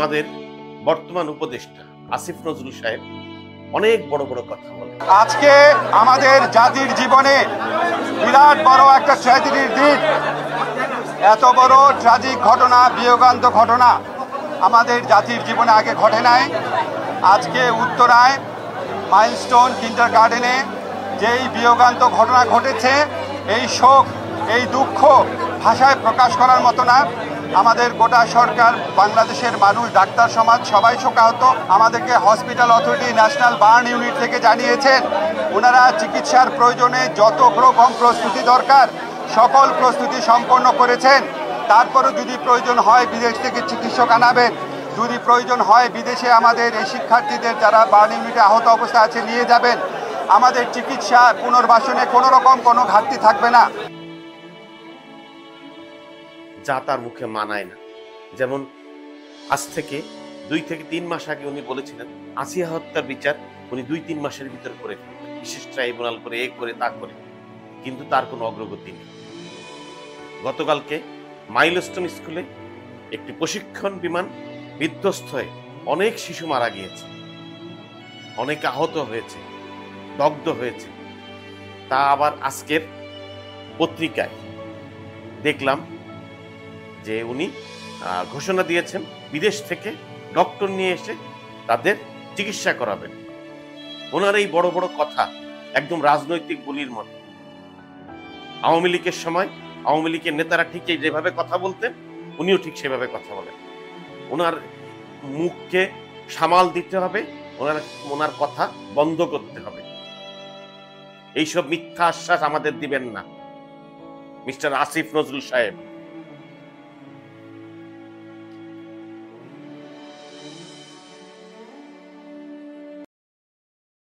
আমাদের বর্তমান উপদেষ্টা আসিফ নজরুল সাহেব অনেক বড় বড় কথা বলে। আজকে আমাদের জাতির জীবনে বিরাট বড় একটা ট্র্যাজেডির দিন। এত বড় ট্র্যাজিক ঘটনা, বিয়োগান্ত ঘটনা আমাদের জাতির জীবনে আগে ঘটে নাই। আজকে উত্তরায় মাইলস্টোন কিন্ডারগার্টেনে যেই বিয়োগান্ত ঘটনা ঘটেছে, এই শোক, এই দুঃখ ভাষায় প্রকাশ করার মতো না। আমাদের গোটা সরকার, বাংলাদেশের মানুষ, ডাক্তার সমাজ সবাই শোকাহত। আমাদেরকে hospital authority, national burn unit থেকে জানিয়েছেন ওনারা চিকিৎসার প্রয়োজনে যত রকম প্রস্তুতি দরকার সকল প্রস্তুতি সম্পন্ন করেছেন। তারপরও যদি প্রয়োজন হয় বিদেশ থেকে চিকিৎসক আনাবেন, যদি প্রয়োজন হয় বিদেশে আমাদের এই শিক্ষার্থীদের যারা বার্ন ইউনিটে আহত অবস্থায় আছে নিয়ে যাবেন। আমাদের চিকিৎসা পুনর্বাসনে কোনো রকম কোনো ঘাটতি থাকবে না। যা তার মুখে মানায় না। যেমন আজ থেকে 2 থেকে 3 মাস আগে উনি বলেছিলেন আসিয়া হত্যার বিচার উনি 2-3 মাসের ভিতর করে ফেলবেন, বিশেষ ট্রাইব্যুনাল করে, এ করে তা করে, কিন্তু তার কোনো অগ্রগতি নেই। গতকালকে মাইলস্টোন স্কুলে একটি প্রশিক্ষণ বিমান বিধ্বস্ত হয়ে অনেক শিশু মারা গিয়েছে, অনেক আহত হয়েছে, দগ্ধ হয়েছে। তা আবার আজকের পত্রিকায় দেখলাম যে উনি ঘোষণা দিয়েছেন বিদেশ থেকে ডক্টর নিয়ে এসে তাদের চিকিৎসা করাবেন। ওনার এই বড় বড় কথা একদম রাজনৈতিক বলির মতো। আওয়ামী লীগের সময় আওয়ামী লীগের নেতারা ঠিক যেভাবে কথা বলতেন উনিও ঠিক সেভাবে কথা বলেন। ওনার মুখকে সামাল দিতে হবে, ওনার কথা বন্ধ করতে হবে। এইসব মিথ্যা আশ্বাস আমাদের দিবেন না মিস্টার আসিফ নজরুল সাহেব।